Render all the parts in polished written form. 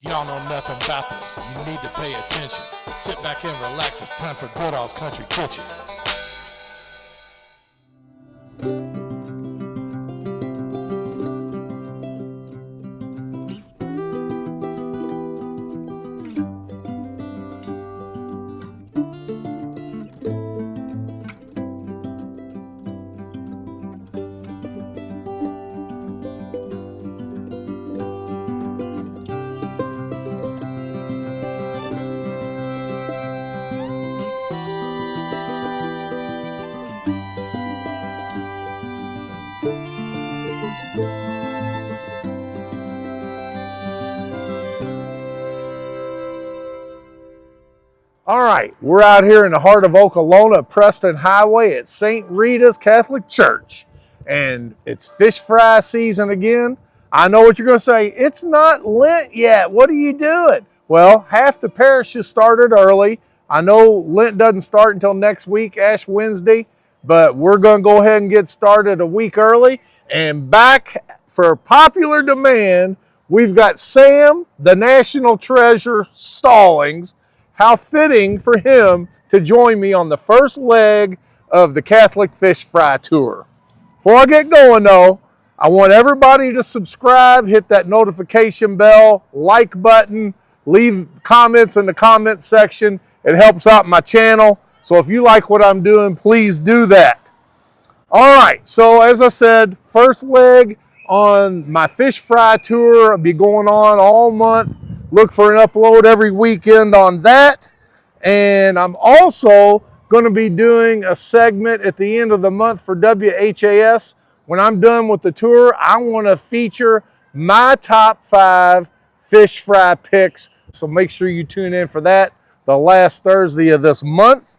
Y'all know nothing about this. You need to pay attention. Sit back and relax. It's time for Goodall's Country Kitchen. All right, we're out here in the heart of Okolona, Preston Highway at St. Rita's Catholic Church. And it's fish fry season again. I know what you're going to say. It's not Lent yet. What are you doing? Well, half the parishes started early. I know Lent doesn't start until next week, Ash Wednesday, but we're going to go ahead and get started a week early. And back for popular demand, we've got Sam, the national treasure, Stallings. How fitting for him to join me on the first leg of the Catholic Fish Fry Tour. Before I get going though, I want everybody to subscribe, hit that notification bell, like button, leave comments in the comment section. It helps out my channel. So if you like what I'm doing, please do that. All right, so as I said, first leg on my fish fry tour. I'll be going on all month. Look for an upload every weekend on that. And I'm also going to be doing a segment at the end of the month for WHAS. When I'm done with the tour, I want to feature my top 5 fish fry picks. So make sure you tune in for that the last Thursday of this month.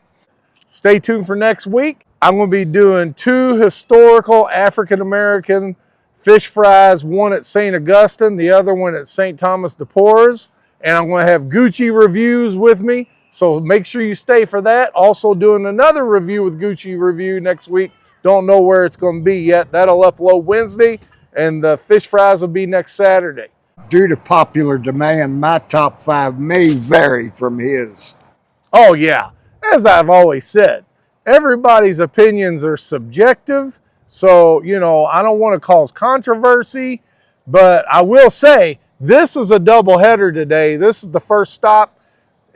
Stay tuned for next week. I'm going to be doing 2 historical African-American fish fries, one at St. Augustine, the other one at St. Thomas de Porres. And I'm going to have Gucci reviews with me, so make sure you stay for that. Also doing another review with Gucci Review next week. Don't know where it's going to be yet. That'll upload Wednesday, and the fish fries will be next Saturday. Due to popular demand, my top 5 may vary from his. Oh yeah, as I've always said, everybody's opinions are subjective. So, you know, I don't want to cause controversy, but I will say this is a double header today. This is the first stop,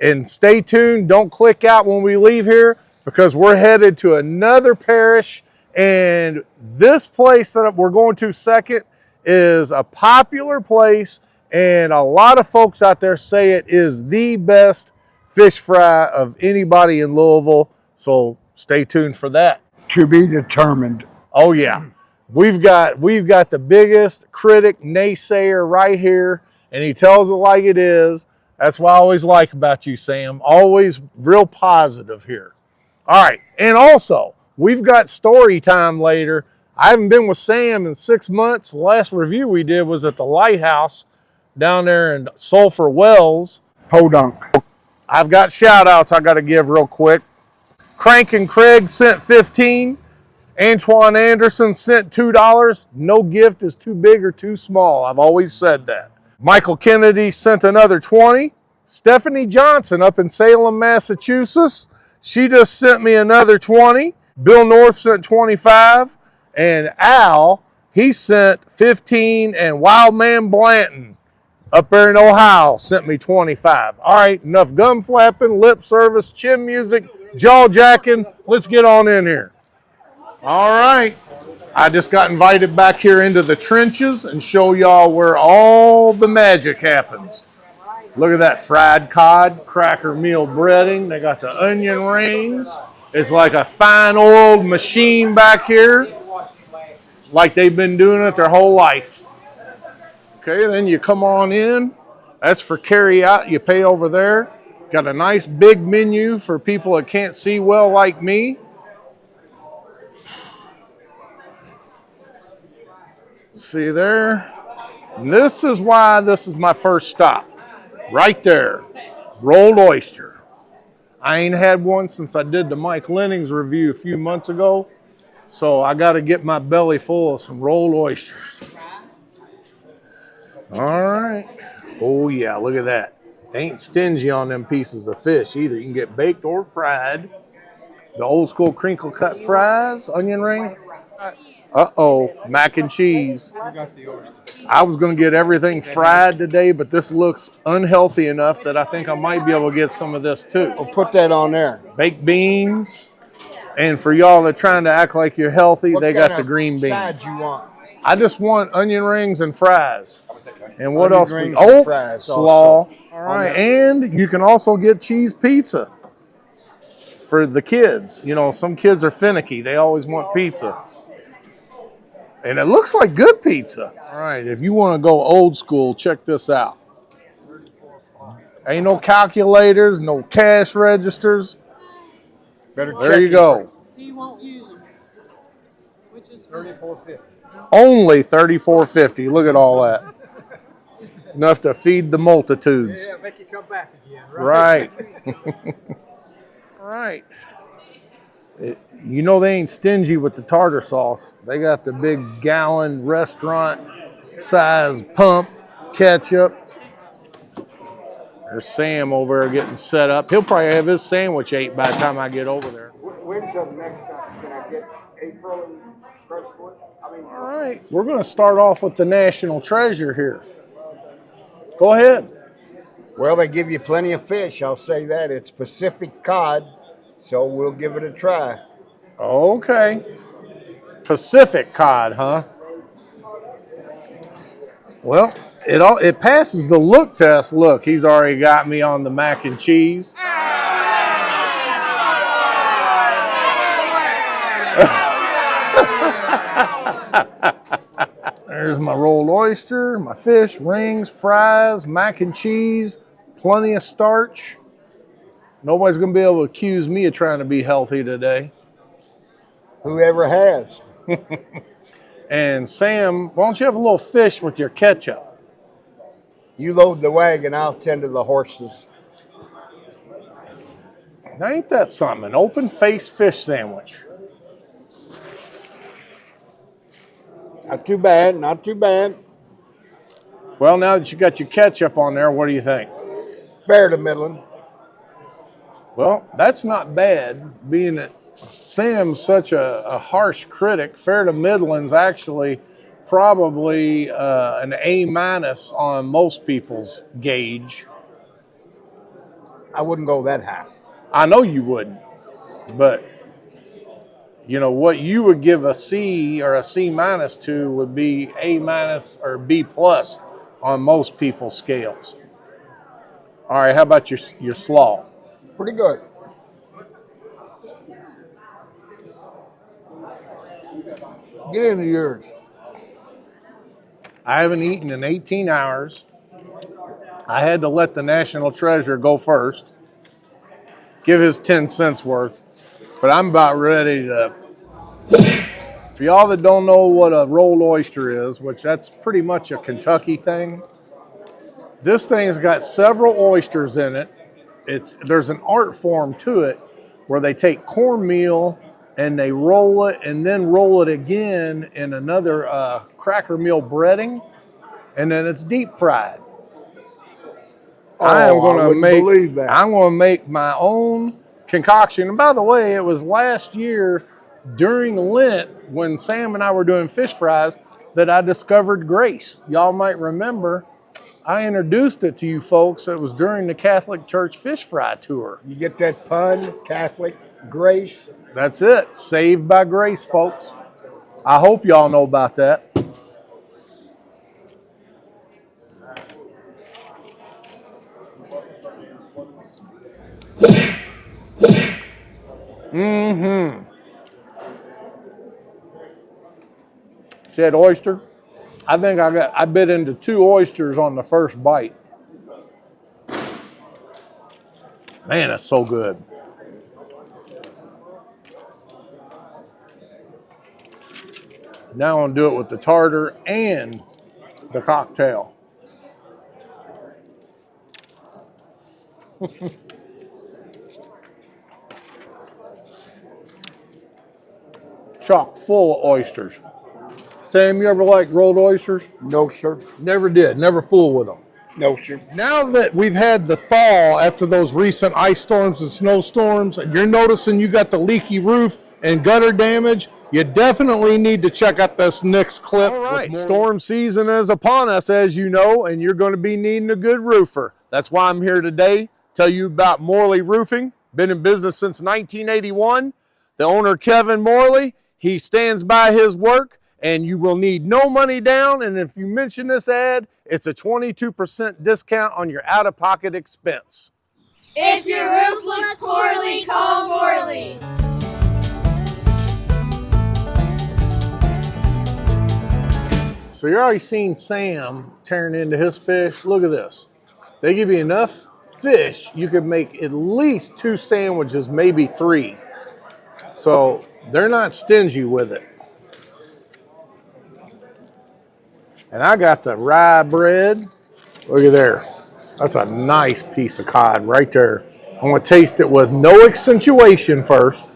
and stay tuned. Don't click out when we leave here because we're headed to another parish, and this place that we're going to second is a popular place, and a lot of folks out there say it is the best fish fry of anybody in Louisville. So stay tuned for that. To be determined. Oh yeah, we've got the biggest critic naysayer right here, and he tells it like it is. That's what I always like about you, Sam. Always real positive here. All right, and also we've got story time later. I haven't been with Sam in 6 months. The last review we did was at the Lighthouse down there in Sulphur Wells. Hold on. I've got shout outs I got to give real quick. Crank and Craig sent 15. Antoine Anderson sent $2. No gift is too big or too small. I've always said that. Michael Kennedy sent another 20. Stephanie Johnson up in Salem, Massachusetts. She just sent me another 20. Bill North sent 25. And Al, he sent 15. And Wildman Blanton up there in Ohio sent me 25. All right, enough gum flapping, lip service, chin music, jaw jacking. Let's get on in here. All right, I just got invited back here into the trenches and show y'all where all the magic happens. Look at that fried cod, cracker meal breading. They got the onion rings. It's like a fine oiled machine back here, like they've been doing it their whole life. Okay, then you come on in. That's for carry out. You pay over there. Got a nice big menu for people that can't see well like me. See there? And this is why this is my first stop. Right there. Rolled oyster. I ain't had one since I did the Mike Lennings review a few months ago. So I got to get my belly full of some rolled oysters. All right. Oh yeah, look at that. They ain't stingy on them pieces of fish either. You can get baked or fried. The old school crinkle cut fries, onion rings. Uh-oh, mac and cheese. I was going to get everything fried today, but this looks unhealthy enough that I think I might be able to get some of this too. We'll put that on there. Baked beans. And for y'all that are trying to act like you're healthy, they got the green beans. Sides you want? I just want onion rings and fries. And what Onion else? rings and fries slaw. also. All right. And you can also get cheese pizza for the kids. You know, some kids are finicky. They always want pizza. And it looks like good pizza. All right. If you want to go old school, check this out. Ain't no calculators, no cash registers. Better There you go. He won't use them, which is $34.50. Only $34.50. Look at all that. Enough to feed the multitudes. Yeah, make you come back again, Right. All right. You know they ain't stingy with the tartar sauce. They got the big gallon restaurant size pump ketchup. There's Sam over there getting set up. He'll probably have his sandwich ate by the time I get over there. When's the next time? Can I get April and Crestwood? All right. We're going to start off with the national treasure here. Go ahead. Well, they give you plenty of fish. I'll say that. It's Pacific cod, so we'll give it a try. Okay. Pacific cod, huh? Well, it passes the look test. Look, he's already got me on the mac and cheese. There's my rolled oyster, my fish, rings, fries, mac and cheese, plenty of starch. Nobody's going to be able to accuse me of trying to be healthy today. Whoever has. And Sam, why don't you have a little fish with your ketchup? You load the wagon, I'll tend to the horses. Now, ain't that something? An open-faced fish sandwich. Not too bad, not too bad. Well, now that you got your ketchup on there, what do you think? Fair to middling. Well, that's not bad, being that Sam's such a harsh critic. Fair to middling's actually probably an A- on most people's gauge. I wouldn't go that high. I know you wouldn't, but you know what you would give a C or a C- to would be A- or B+ on most people's scales. All right, how about your slaw? Pretty good. Get into yours. I haven't eaten in 18 hours. I had to let the national treasure go first, give his 10 cents worth, but I'm about ready to. For y'all that don't know what a rolled oyster is, which that's pretty much a Kentucky thing, this thing's got several oysters in it. There's an art form to it where they take cornmeal and they roll it and then roll it again in another cracker meal breading, and then it's deep fried. I'm going to make my own concoction. And by the way, it was last year during Lent when Sam and I were doing fish fries that I discovered Grace. Y'all might remember I introduced it to you folks. It was during the Catholic Church fish fry tour. You get that pun, Catholic, Grace? That's it. Saved by grace, folks. I hope y'all know about that. Mm-hmm. See that oyster? I think I bit into 2 oysters on the first bite. Man, that's so good. Now I'm going to do it with the tartar and the cocktail. Chock full of oysters. Sam, you ever like rolled oysters? No, sir. Never did. Never fool with them. No, sir. Now that we've had the thaw after those recent ice storms and snowstorms, and you're noticing you got the leaky roof and gutter damage, you definitely need to check out this next clip. All right, storm season is upon us, as you know, and you're going to be needing a good roofer. That's why I'm here today, tell you about Morley Roofing. Been in business since 1981. The owner, Kevin Morley, he stands by his work, and you will need no money down. And if you mention this ad, it's a 22% discount on your out-of-pocket expense. If your roof looks poorly, call Morley. So you're already seen Sam tearing into his fish. Look at this. They give you enough fish, you could make at least 2 sandwiches, maybe 3. So they're not stingy with it. And I got the rye bread. Look at there. That's a nice piece of cod right there. I'm going to taste it with no accentuation first.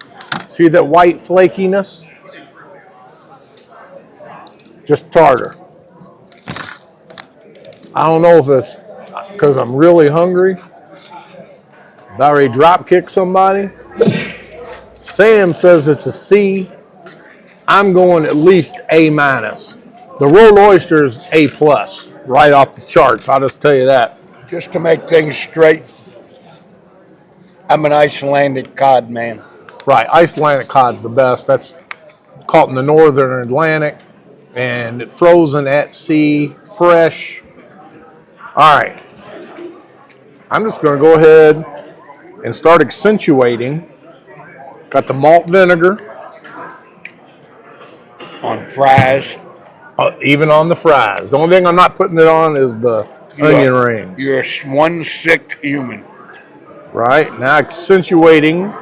See that white flakiness? Just tartar. I don't know if it's because I'm really hungry. About ready to drop kick somebody. Sam says it's a C. I'm going at least A-. The rolled oyster is A+, right off the charts. I'll just tell you that. Just to make things straight, I'm an Icelandic cod man. Right, Icelandic cod's the best. That's caught in the northern Atlantic and frozen at sea, fresh. All right, I'm just going to go ahead and start accentuating. Got the malt vinegar. On fries. Even on the fries. The only thing I'm not putting it on is the onion rings. You're one sick human. Right, now accentuating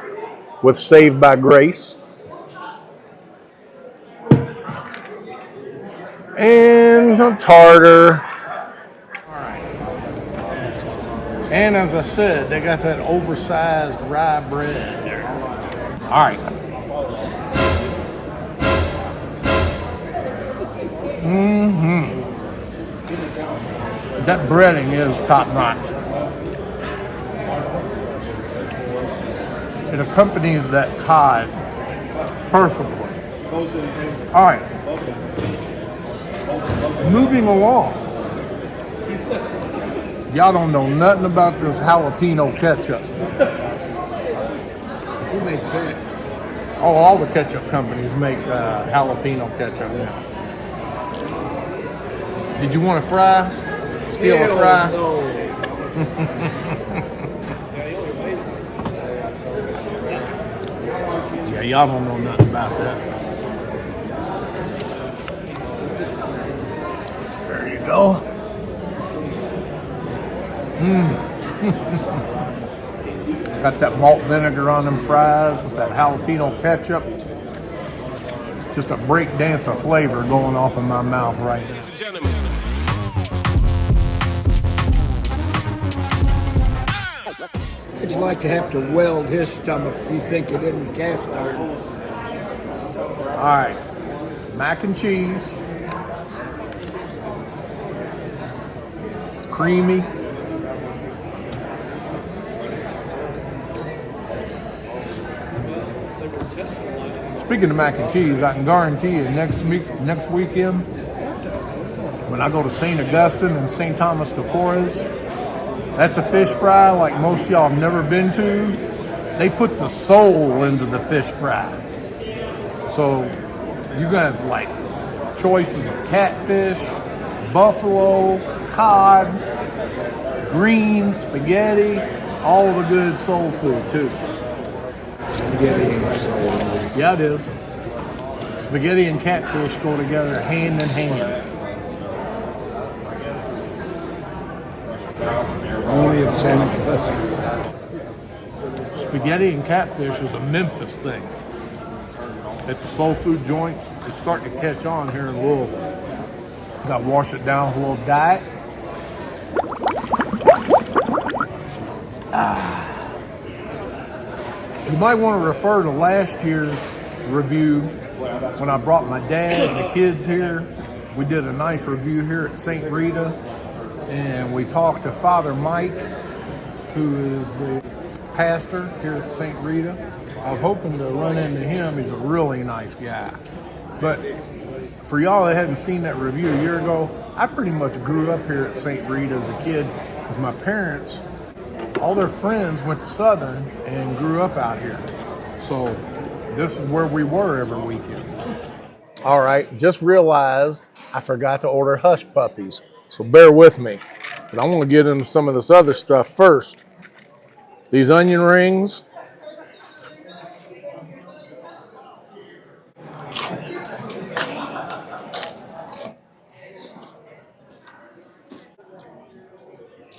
with Saved by Grace. And some tartar. All right. And as I said, they got that oversized rye bread there. All right. That breading is top notch. It accompanies that cod perfectly. All right. Moving along. Y'all don't know nothing about this jalapeno ketchup. Who makes that? Oh, all the ketchup companies make jalapeno ketchup now. Did you want to fry? Steal a fry? No. Yeah, y'all don't know nothing about that. There you go. Got that malt vinegar on them fries with that jalapeno ketchup. Just a break dance of flavor going off in my mouth right now. It's like to have to weld his stomach if you think it isn't cast iron. All right, mac and cheese, creamy. Speaking of mac and cheese, I can guarantee you next weekend, when I go to St. Augustine and St. Thomas de Porres, that's a fish fry like most of y'all have never been to. They put the soul into the fish fry. So you're gonna have like choices of catfish, buffalo, cod, greens, spaghetti, all the good soul food too. Spaghetti ain't soul. Yeah, it is. Spaghetti and catfish go together hand in hand. Only in Santa Cruz. Spaghetti and catfish is a Memphis thing. At the soul food joints, it's starting to catch on here in Louisville. Got to wash it down with a little diet. You might want to refer to last year's review when I brought my dad and the kids here. We did a nice review here at St. Rita. and we talked to Father Mike, who is the pastor here at St. Rita. I was hoping to run into him. He's a really nice guy. But for y'all that hadn't seen that review a year ago, I pretty much grew up here at St. Rita as a kid because my parents, all their friends went to Southern and grew up out here. So this is where we were every weekend. All right, just realized I forgot to order hush puppies, so bear with me. But I want to get into some of this other stuff first. These onion rings.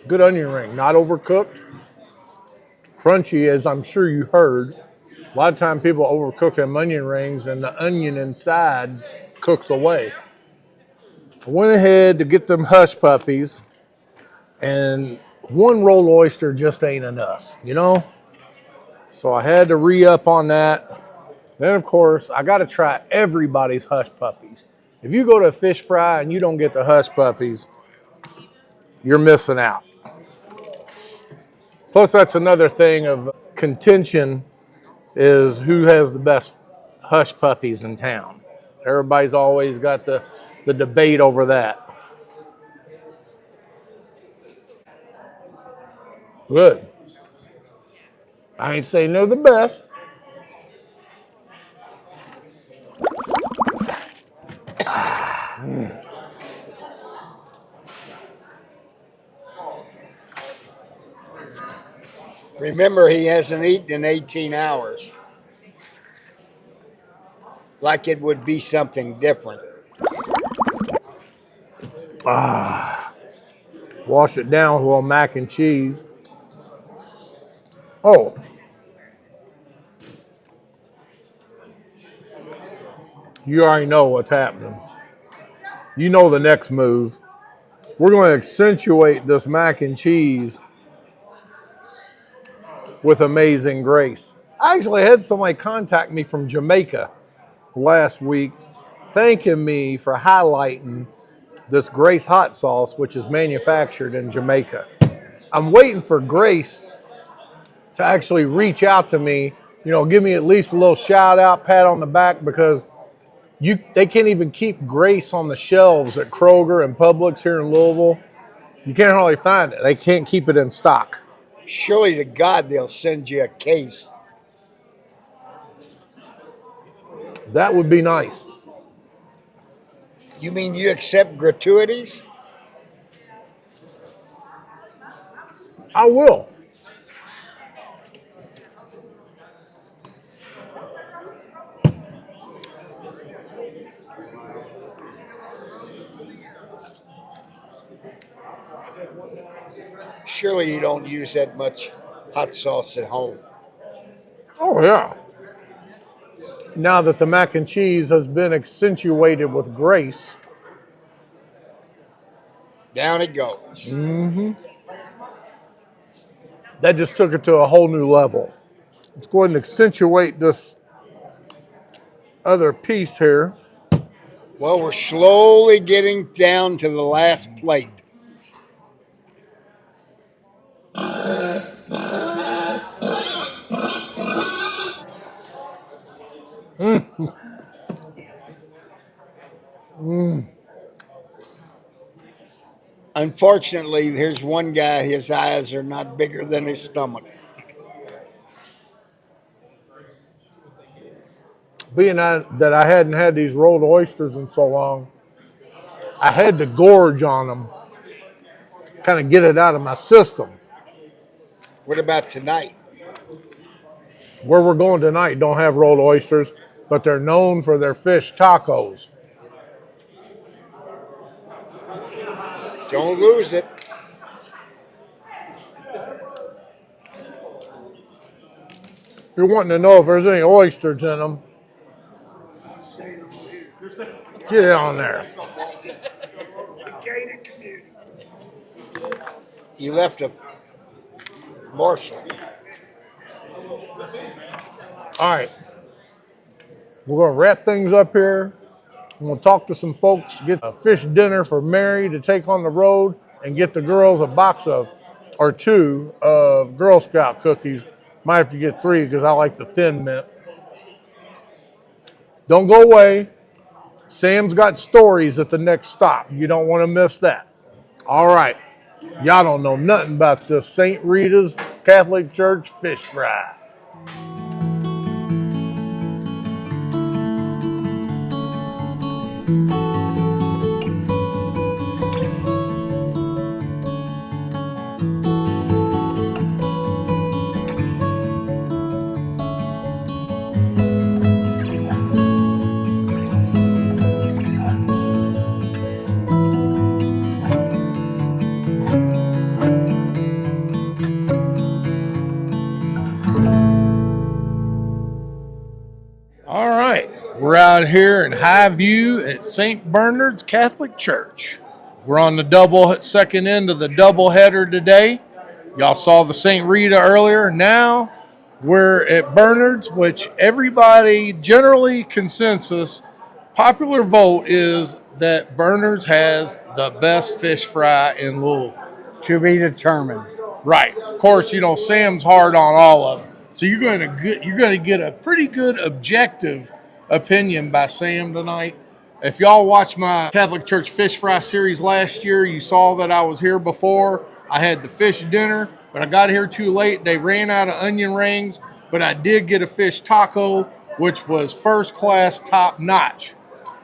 Good onion ring, not overcooked. Crunchy, as I'm sure you heard. A lot of times people overcook them onion rings and the onion inside cooks away. I went ahead to get them hush puppies, and one rolled oyster just ain't enough, you know? So I had to re-up on that. Then, of course, I got to try everybody's hush puppies. If you go to a fish fry and you don't get the hush puppies, you're missing out. Plus, that's another thing of contention is who has the best hush puppies in town. Everybody's always got the debate over that. Good. I ain't saying they're the best. Remember, he hasn't eaten in 18 hours. Like it would be something different. Wash it down with a little mac and cheese. Oh. You already know what's happening. You know the next move. We're going to accentuate this mac and cheese with Amazing Grace. I actually had somebody contact me from Jamaica last week thanking me for highlighting this Grace hot sauce, which is manufactured in Jamaica. I'm waiting for Grace to actually reach out to me, you know, give me at least a little shout out, pat on the back, because they can't even keep Grace on the shelves at Kroger and Publix here in Louisville. You can't hardly find it. They can't keep it in stock. Surely to God they'll send you a case. That would be nice. You mean you accept gratuities? I will. Surely you don't use that much hot sauce at home. Oh, yeah. Now that the mac and cheese has been accentuated with Grace. Down it goes. Mm-hmm. That just took it to a whole new level. Let's go ahead and accentuate this other piece here. Well, we're slowly getting down to the last plate. Unfortunately, here's one guy, his eyes are not bigger than his stomach. Being that I hadn't had these rolled oysters in so long, I had to gorge on them, kind of get it out of my system. What about tonight? Where we're going tonight don't have rolled oysters, but they're known for their fish tacos. Don't lose it. If you're wanting to know if there's any oysters in them, get it on there. You left a morsel. All right. We're going to wrap things up here. I'm going to talk to some folks, get a fish dinner for Mary to take on the road. and get the girls a box of, or 2 of Girl Scout cookies. Might have to get 3 because I like the Thin Mint. Don't go away. Sam's got stories at the next stop. You don't want to miss that. All right. Y'all don't know nothing about the St. Rita's Catholic Church fish fry. All right, we're out here in Highview at St. Bernard's Catholic Church. We're on the second end of the double header today. Y'all saw the St. Rita earlier. Now we're at Bernard's, which everybody generally consensus, popular vote is that Bernard's has the best fish fry in Louisville. To be determined. Right. Of course, Sam's hard on all of them. So you're going to get a pretty good objective opinion by Sam tonight. If y'all watched my Catholic Church fish fry series last year, you saw that I was here before. I had the fish dinner, but I got here too late. They ran out of onion rings, but I did get a fish taco, which was first class, top notch.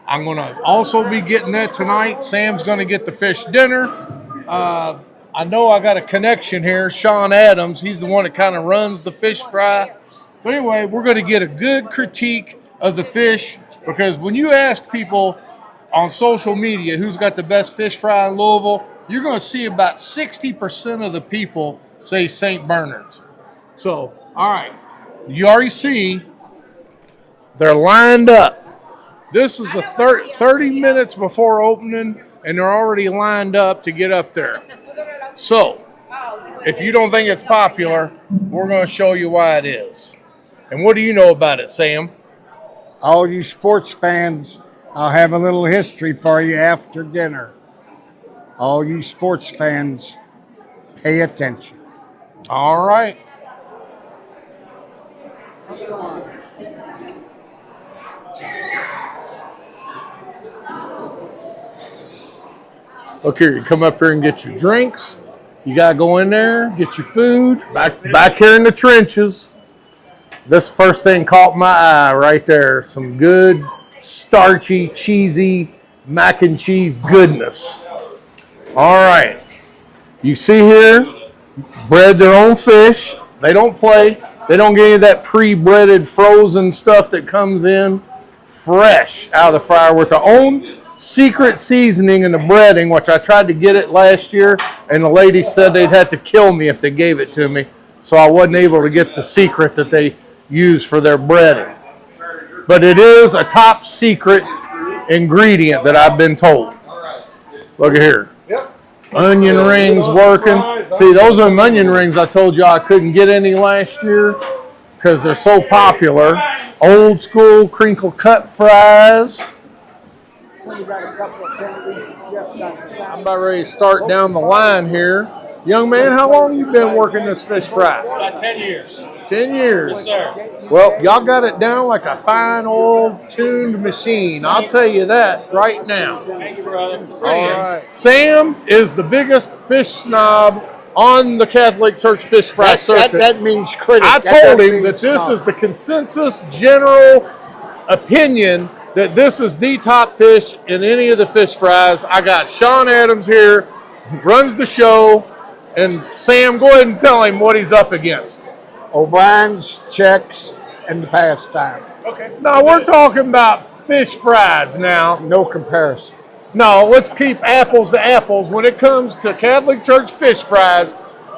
I'm going to also be getting that tonight. Sam's going to get the fish dinner. I know I got a connection here, Sean Adams. He's the one that kind of runs the fish fry. But anyway, we're going to get a good critique of the fish, because when you ask people on social media who's got the best fish fry in Louisville, you're going to see about 60% of the people say St. Bernard's. So, all right, you already see they're lined up. This is 30 minutes before opening, and they're already lined up to get up there. So, if you don't think it's popular, we're going to show you why it is. And what do you know about it, Sam? All you sports fans, I'll have a little history for you after dinner. All you sports fans, pay attention. All right. Look here, you come up here and get your drinks. You got to go in there, get your food. Back here in the trenches. This first thing caught my eye right there. Some good, starchy, cheesy mac and cheese goodness. All right. You see here, bread their own fish. They don't play. They don't get any of that pre-breaded frozen stuff that comes in fresh out of the fryer with their own secret seasoning in the breading, which I tried to get it last year, and the lady said they'd have to kill me if they gave it to me, so I wasn't able to get the secret that they use for their breading. But it is a top secret ingredient that I've been told. Look at here. Onion rings working. See, those are the onion rings I told you I couldn't get any last year because they're so popular. Old school crinkle cut fries. I'm about ready to start down the line here. Young man, how long you been working this fish fry? About 10 years. 10 years. Yes, sir. Well, y'all got it down like a fine old tuned machine. I'll tell you that right now. Thank you, brother. All right. Sam is the biggest fish snob on the Catholic Church fish fry circuit. That means critic. I told him that this is the consensus general opinion that this is the top fish in any of the fish fries. I got Sean Adams here, runs the show, and Sam, go ahead and tell him what he's up against. O'Brien's, Checks, and the pastime. Okay. No, we're talking about fish fries now. No comparison. No, let's keep apples to apples. When it comes to Catholic Church fish fries,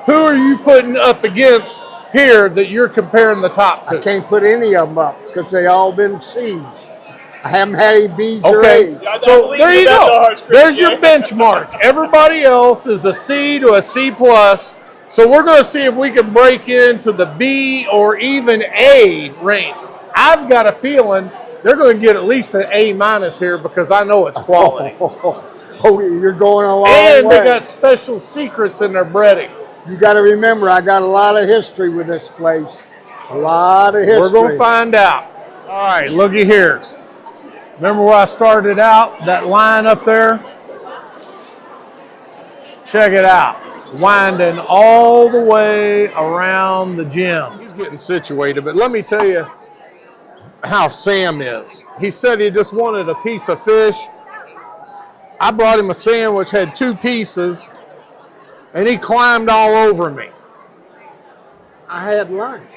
who are you putting up against here that you're comparing the top to? I can't put any of them up because they all been C's. I haven't had any B's or Okay, A's. so there you go. There's your benchmark. Everybody else is a C to a C plus. So we're going to see if we can break into the B or even A range. I've got a feeling they're going to get at least an A minus here because I know it's quality. Oh, you're going a long And way. they got special secrets in their breading. You got to remember, I got a lot of history with this place. A lot of history. We're going to find out. All right, looky here. Remember where I started out, that line up there? Check it out. Winding all the way around the gym. He's getting situated, but let me tell you how Sam is. He said he just wanted a piece of fish. I brought him a sandwich, had 2 pieces, and he climbed all over me, I had lunch.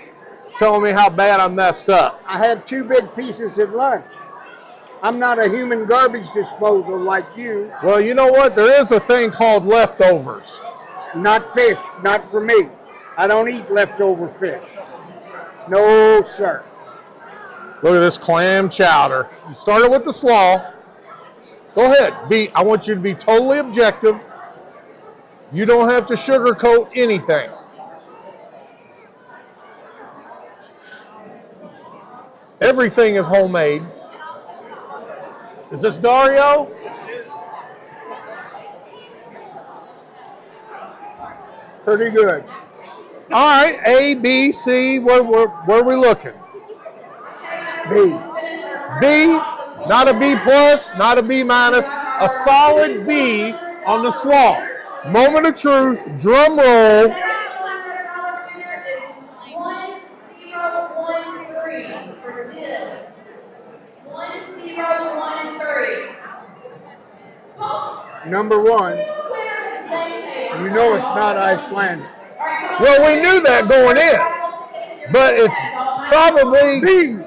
telling me how bad I messed up. I had 2 big pieces at lunch. I'm not a human garbage disposal like you. Well, you know what? There is a thing called leftovers. Not fish, not for me. I don't eat leftover fish. No, sir. Look at this clam chowder. You started with the slaw. Go ahead. I want you to be totally objective. You don't have to sugarcoat anything. Everything is homemade. Is this Dario? Pretty good. All right, A, B, C. Where are we looking? B. B, not a B plus, not a B minus, a solid B on the slaw. Moment of truth, drum roll. 1013 for Div. 1013. Number 1, you know it's not Icelandic. Well, we knew that going in, but it's probably B.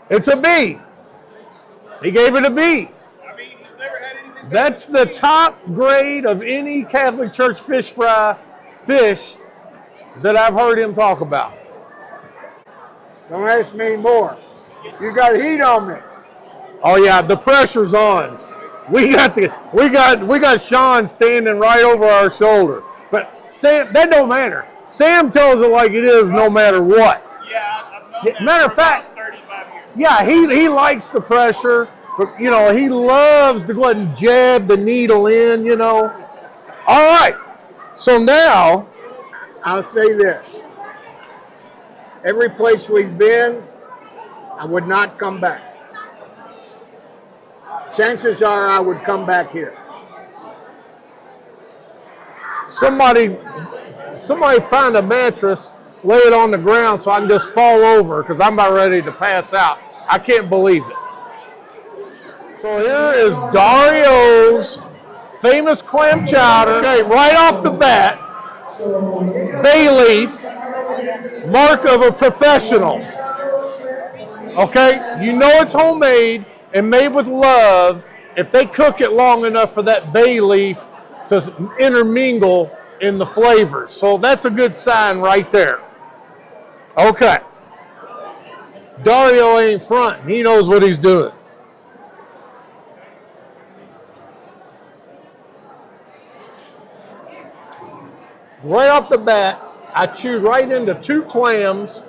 It's a B. He gave it a B. That's the top grade of any Catholic Church fish fry fish that I've heard him talk about. Don't ask me more. You got heat on me. Oh yeah, the pressure's on. We got Sean standing right over our shoulder. But Sam, that don't matter. Sam tells it like it is, no matter what. Yeah, I've known that Matter of for about fact, 35 years. yeah, he likes the pressure, but he loves to go ahead and jab the needle in. All right. So now, I'll say this. Every place we've been, I would not come back. Chances are I would come back here. somebody find a mattress, lay it on the ground so I can just fall over because I'm about ready to pass out. I can't believe it. So here is Dario's famous clam chowder. Okay, right off the bat, bay leaf, mark of a professional. Okay, you know it's homemade and made with love if they cook it long enough for that bay leaf to intermingle in the flavors. So that's a good sign right there. Okay. Dario ain't fronting. He knows what he's doing. Right off the bat, I chewed right into 2 clams,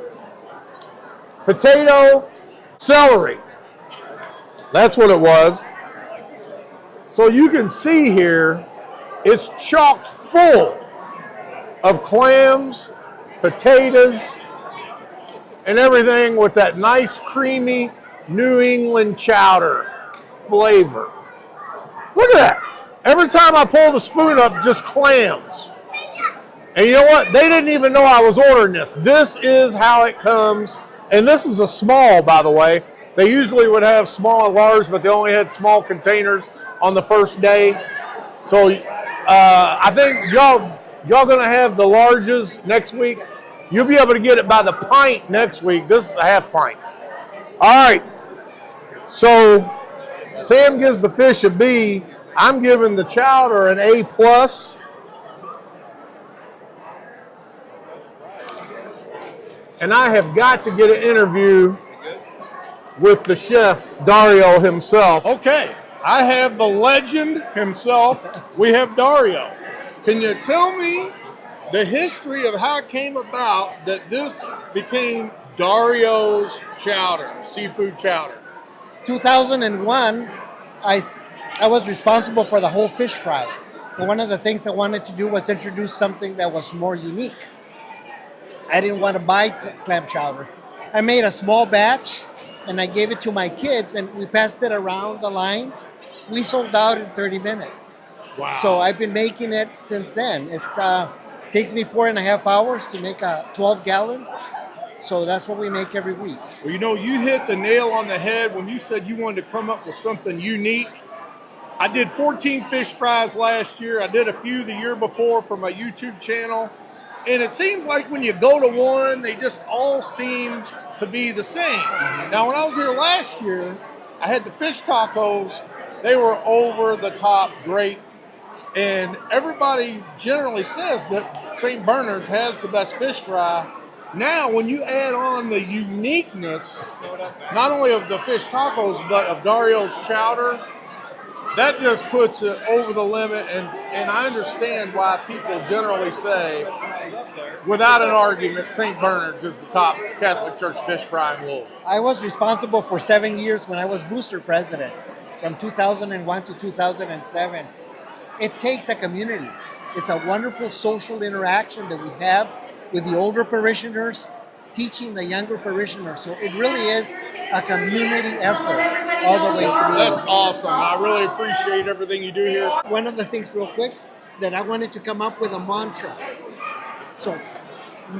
potato, celery. That's what it was. So you can see here, it's chock full of clams, potatoes, and everything with that nice creamy New England chowder flavor. Look at that. Every time I pull the spoon up, just clams. And you know what? They didn't even know I was ordering this. This is how it comes. And this is a small, by the way. They usually would have small and large, but they only had small containers on the first day. So I think y'all gonna have the larges next week. You'll be able to get it by the pint next week. This is a half pint. All right. So Sam gives the fish a B. I'm giving the chowder an A+. And I have got to get an interview with the chef, Dario himself. Okay, I have the legend himself. We have Dario. Can you tell me the history of how it came about that this became Dario's chowder, seafood chowder? 2001, I I was responsible for the whole fish fry. But one of the things I wanted to do was introduce something that was more unique. I didn't want to buy clam chowder. I made a small batch and I gave it to my kids and we passed it around the line. We sold out in 30 minutes. Wow. So I've been making it since then. It's takes me 4.5 hours to make 12 gallons. So that's what we make every week. Well, you know, you hit the nail on the head when you said you wanted to come up with something unique. I did 14 fish fries last year. I did a few the year before for my YouTube channel. And it seems like when you go to one, they just all seem to be the same. Now, when I was here last year, I had the fish tacos. They were over the top great. And everybody generally says that St. Bernard's has the best fish fry. Now, when you add on the uniqueness, not only of the fish tacos, but of Dario's chowder, that just puts it over the limit, and I understand why people generally say, without an argument, St. Bernard's is the top Catholic Church fish fry in Louisville. I was responsible for 7 years when I was booster president, from 2001 to 2007. It takes a community. It's a wonderful social interaction that we have with the older parishioners, teaching the younger parishioners. So it really is a community effort all the way through. That's awesome. I really appreciate everything you do here. One of the things, real quick, that I wanted to come up with a mantra. So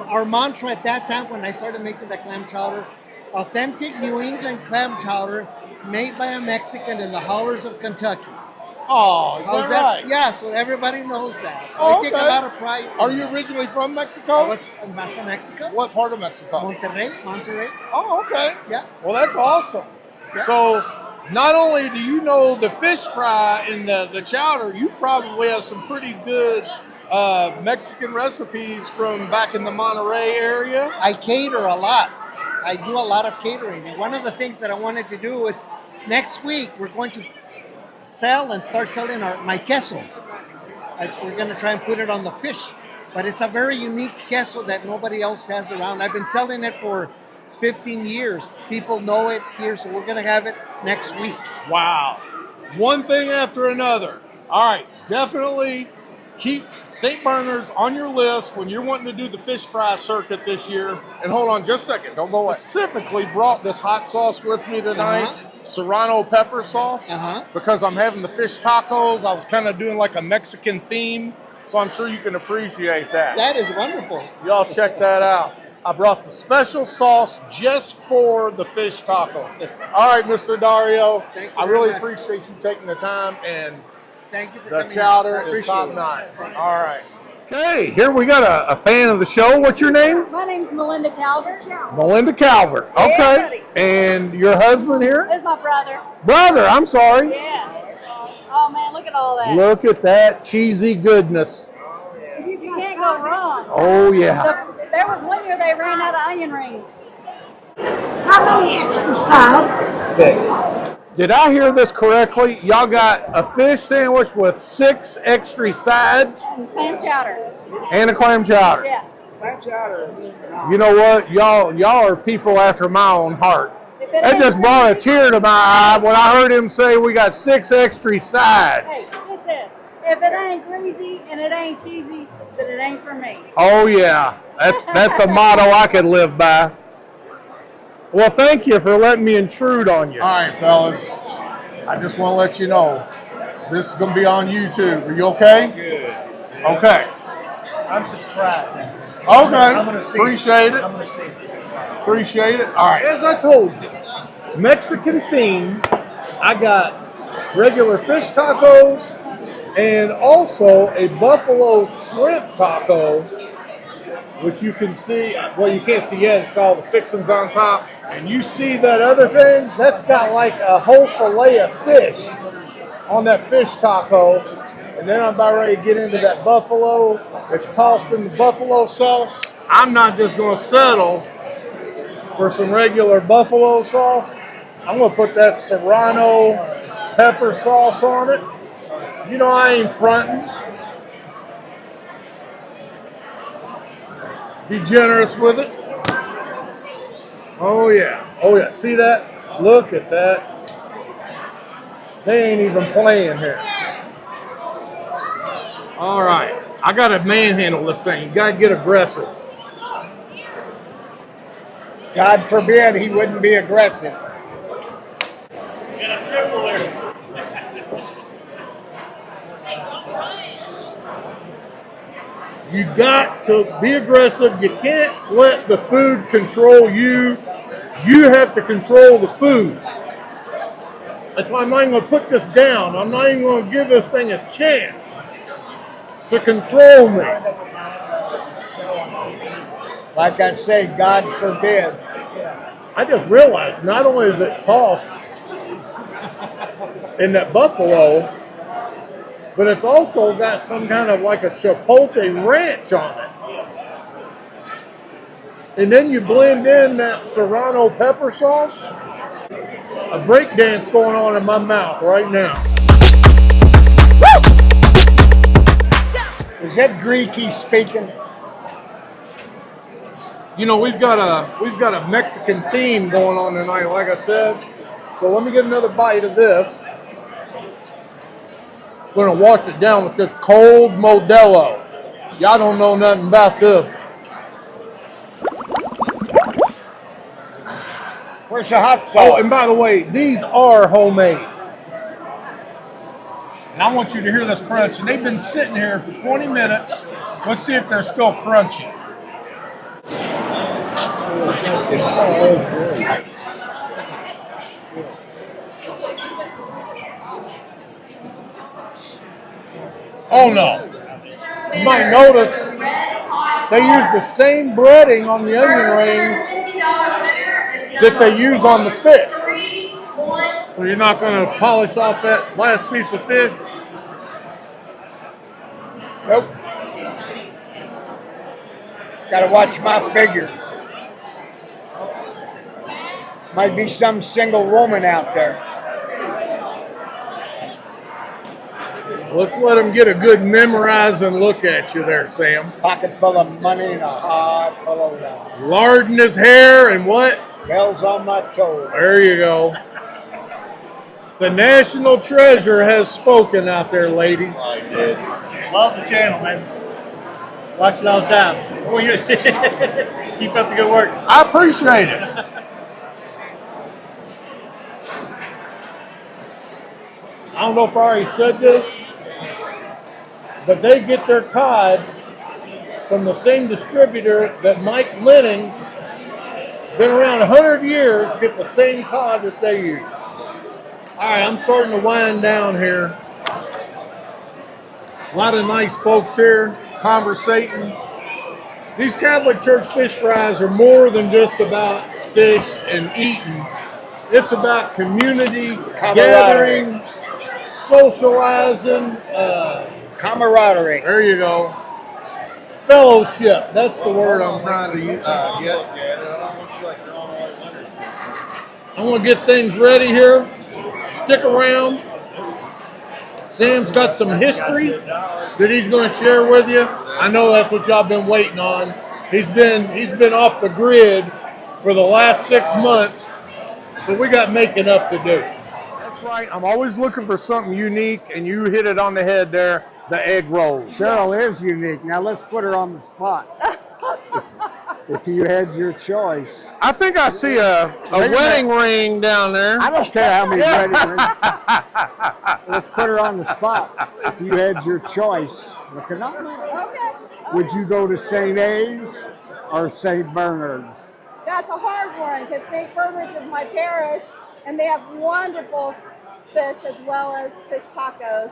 our mantra at that time when I started making the clam chowder, authentic New England clam chowder made by a Mexican in the hollers of Kentucky. Oh, is How's that right? Yeah, so everybody knows that. So Oh, I take a okay. lot of pride. in Are you that. originally from Mexico? I'm from Mexico. What part of Mexico? Monterrey. Oh, okay. Yeah. Well, that's awesome. Yeah. So, not only do you know the fish fry and the chowder, you probably have some pretty good Mexican recipes from back in the Monterey area. I cater a lot. I do a lot of catering. And one of the things that I wanted to do is next week we're going to sell and start selling my queso. We're going to try and put it on the fish. But it's a very unique queso that nobody else has around. I've been selling it for 15 years. People know it here, so we're going to have it next week. Wow. One thing after another. All right, definitely keep St. Bernard's on your list when you're wanting to do the fish fry circuit this year. And hold on just a second, don't go away. Specifically brought this hot sauce with me tonight, Serrano pepper sauce, because I'm having the fish tacos. I was kind of doing like a Mexican theme, so I'm sure you can appreciate that. That is wonderful. Y'all check that out. I brought the special sauce just for the fish taco. All right, Mr. Dario, Thank you I very really much. appreciate you taking the time, and Thank you for the coming. chowder I is appreciate top it. notch. All right. Okay, here we got a fan of the show. What's your name? My name's Melinda Calvert. Melinda Calvert. Okay. buddy. And your husband here? This is my brother. Brother, I'm sorry. Yeah. Oh man, look at all that. Look at that cheesy goodness. You can't go wrong. Oh, yeah. There was one year they ran out of onion rings. How many extra sides? 6. Did I hear this correctly? Y'all got a fish sandwich with 6 extra sides And clam chowder. and a clam chowder. Yeah. You know what? Y'all are people after my own heart. That just brought a tear to my eye when I heard him say we got 6 extra Hey, sides. get this. If it ain't greasy and it ain't cheesy, then it ain't for me. Oh yeah, that's a motto I could live by. Well, thank you for letting me intrude on you. All right, fellas. I just want to let you know this is going to be on YouTube. Are you okay? Good. Okay. I'm subscribed. Okay. I'm gonna see. Appreciate it. I'm gonna see. Appreciate it. All right. As I told you, Mexican theme. I got regular fish tacos and also a buffalo shrimp taco, which you can see. Well, you can't see yet. It's got all the fixings on top. And you see that other thing? That's got like a whole fillet of fish on that fish taco. And then I'm about ready to get into that buffalo. It's tossed in the buffalo sauce. I'm not just going to settle for some regular buffalo sauce. I'm going to put that Serrano pepper sauce on it. You know I ain't fronting. Be generous with it. Oh yeah. Oh yeah. See that? Look at that. They ain't even playing here. All right. I got to manhandle this thing. You got to get aggressive. God forbid he wouldn't be aggressive. You got a triple there. You got to be aggressive. You can't let the food control you. You have to control the food. That's why I'm not even going to put this down. I'm not even going to give this thing a chance to control me. Like I say, God forbid. I just realized not only is it tossed in that buffalo, but it's also got some kind of like a chipotle ranch on it. And then you blend in that serrano pepper sauce. A break dance going on in my mouth right now. Is that Greek he's speaking? You know, we've got a Mexican theme going on tonight, like I said. So let me get another bite of this. I'm gonna wash it down with this cold Modelo. Y'all don't know nothing about this. Where's the hot sauce? Oh, and by the way, these are homemade. And I want you to hear this crunch. And they've been sitting here for 20 minutes. Let's see if they're still crunchy. Oh no. You might notice they use the same breading on the onion rings that they use on the fish. So you're not going to polish off that last piece of fish? Nope. Got to watch my figure. Might be some single woman out there. Let's let them get a good memorizing look at you there, Sam. Pocket full of money and a heart full of love. Lard in his hair and what? Bells on my toes. There you go. The national treasure has spoken out there, ladies. I did. Love the channel, man. Watch it all the time. Keep up the good work. I appreciate it. I don't know if I already said this, but they get their cod from the same distributor that Mike Lenning's been around 100 years, get the same cod that they use. All right, I'm starting to wind down here. A lot of nice folks here conversating. These Catholic Church fish fries are more than just about fish and eating. It's about community, gathering, socializing. Camaraderie. There you go. Fellowship. That's the word I'm trying to get. I'm going to get things ready here. Stick around. Sam's got some history that he's going to share with you. I know that's what y'all been waiting on. He's been off the grid for the last 6 months, so we got making up to do. That's right. I'm always looking for something unique, and you hit it on the head there. The egg rolls. Cheryl is unique. Now let's put her on the spot. If you had your choice. I think I see a wedding ring down there. I don't care how many wedding rings. Let's put her on the spot. If you had your choice, looking up, would you go to St. A's or St. Bernard's? That's a hard one because St. Bernard's is my parish, and they have wonderful fish as well as fish tacos.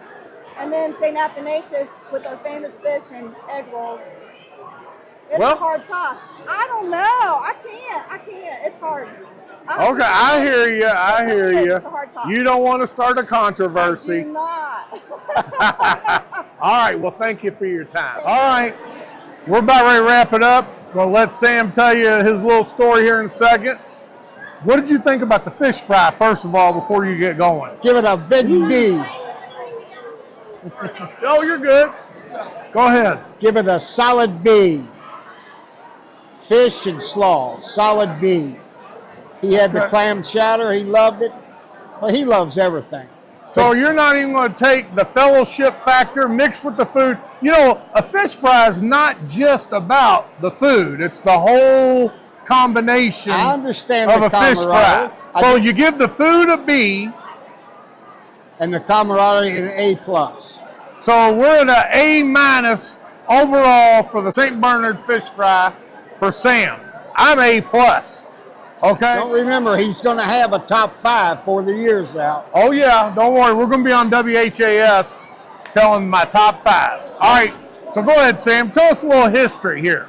And then St. Athanasius with our famous fish and egg rolls. It's a hard toss. I don't know. I can't. It's hard. Okay, I hear you. It's a hard toss. You don't want to start a controversy. I do not. All right, well, thank you for your time. All right, we're about ready to wrap it up. We'll let Sam tell you his little story here in a second. What did you think about the fish fry, first of all, before you get going? Give it a big B. Oh, you're good. Go ahead. Give it a solid B. Fish and slaw, solid B. He had the clam chowder. He loved it. Well, he loves everything. So you're not even going to take the fellowship factor mixed with the food. You know, a fish fry is not just about the food. It's the whole combination I understand of the a fish fry. camaraderie. So you give the food a B. And the camaraderie an A+. So we're at an A- overall for the St. Bernard fish fry for Sam. I'm A+. Okay? Don't remember, he's going to have a top 5 for the year's out. Oh yeah, don't worry. We're going to be on WHAS telling my top 5. All right, so go ahead, Sam. Tell us a little history here.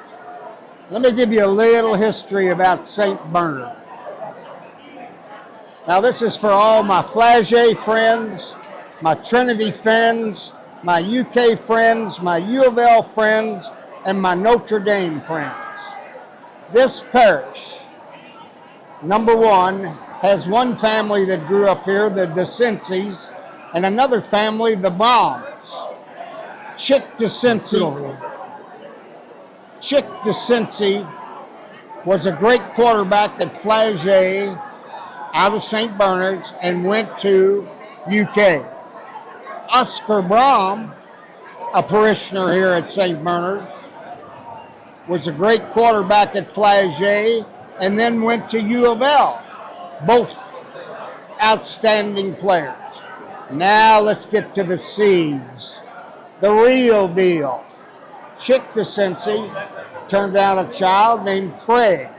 Let me give you a little history about St. Bernard. Now this is for all my Flagey friends, my Trinity friends, my UK friends, my U of L friends, and my Notre Dame friends. This parish, number one, has one family that grew up here, the DeCincy's, and another family, the Brahms. Chick DeCincy was a great quarterback at Flagey out of St. Bernard's and went to UK. Oscar Brahm, a parishioner here at St. Bernard's, was a great quarterback at Flagey and then went to U of L. Both outstanding players. Now let's get to the seeds. The real deal. Chick DeCincy turned out a child named Craig.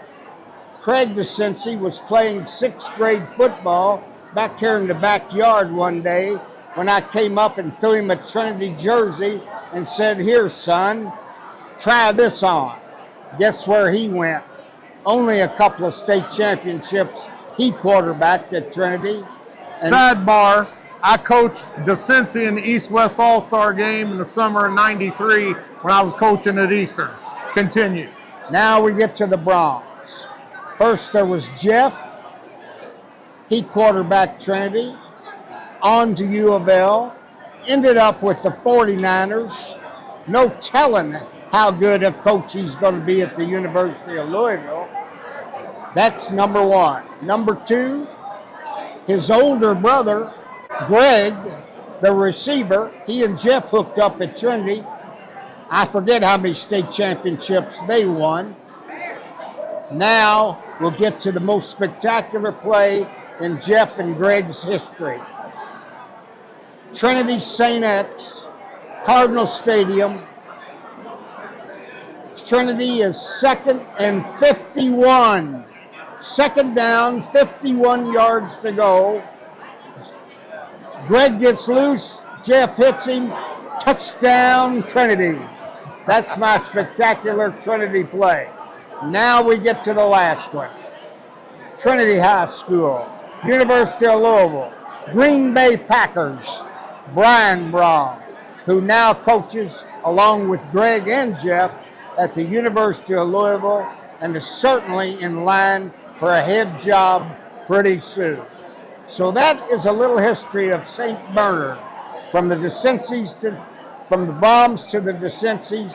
Craig DeCincy was playing 6th grade football back here in the backyard one day when I came up and threw him a Trinity jersey and said, "Here, son, try this on." Guess where he went? Only a couple of state championships he quarterbacked at Trinity. Sidebar, I coached DeCincy in the East-West All-Star game in the summer of '93 when I was coaching at Eastern. Continue. Now we get to the Brahms. First there was Jeff. He quarterbacked Trinity. On to U of L. Ended up with the 49ers. No telling how good a coach he's going to be at the University of Louisville. That's number one. Number two, his older brother, Greg, the receiver, he and Jeff hooked up at Trinity. I forget how many state championships they won. Now we'll get to the most spectacular play in Jeff and Greg's history. Trinity St. X, Cardinal Stadium. Trinity is 2nd and 51. 2nd down, 51 yards to go. Greg gets loose, Jeff hits him, touchdown Trinity. That's my spectacular Trinity play. Now we get to the last one. Trinity High School, University of Louisville, Green Bay Packers, Brian Braun, who now coaches along with Greg and Jeff at the University of Louisville and is certainly in line for a head job pretty soon. So that is a little history of St. Bernard, from the Brahms to the DeCincy's.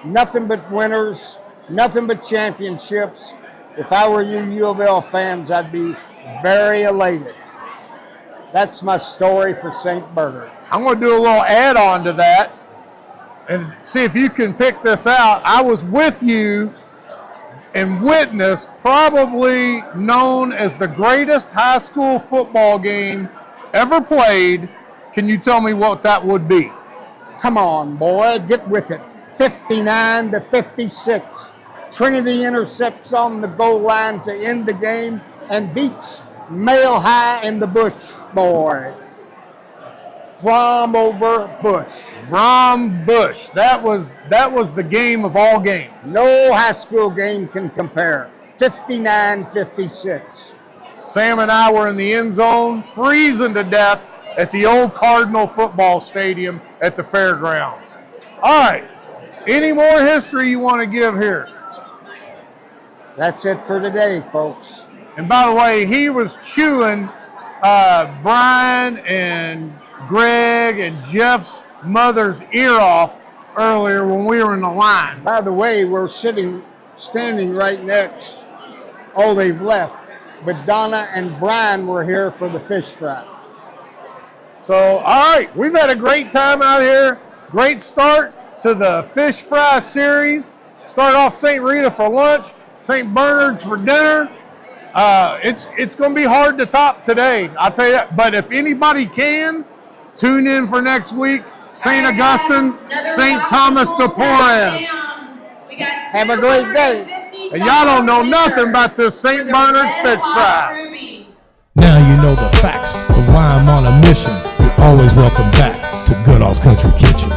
Nothing but winners, nothing but championships. If I were you U of L fans, I'd be very elated. That's my story for St. Bernard. I'm going to do a little add-on to that and see if you can pick this out. I was with you and witnessed probably known as the greatest high school football game ever played. Can you tell me what that would be? Come on, boy, get with it. 59-56. Trinity intercepts on the goal line to end the game and beats Mile High in the Bush, boy. Brom over Bush. Brom Bush. That was the game of all games. No high school game can compare. 59-56. Sam and I were in the end zone, freezing to death at the old Cardinal football stadium at the fairgrounds. All right. Any more history you want to give here? That's it for today, folks. And by the way, he was chewing Brian and Greg and Jeff's mother's ear off earlier when we were in the line. By the way, we're standing right next. Oh, they've left. But Donna and Brian were here for the fish fry. So, all right, we've had a great time out here. Great start to the fish fry series. Start off St. Rita for lunch, St. Bernard's for dinner. It's going to be hard to top today, I'll tell you that. But if anybody can, tune in for next week. St. Augustine, St. Thomas de Porres. Have a great day. And y'all don't know nothing about this St. Bernard's fish fry. Now you know the facts of why I'm on a mission. You're always welcome back to Goodall's Country Kitchen.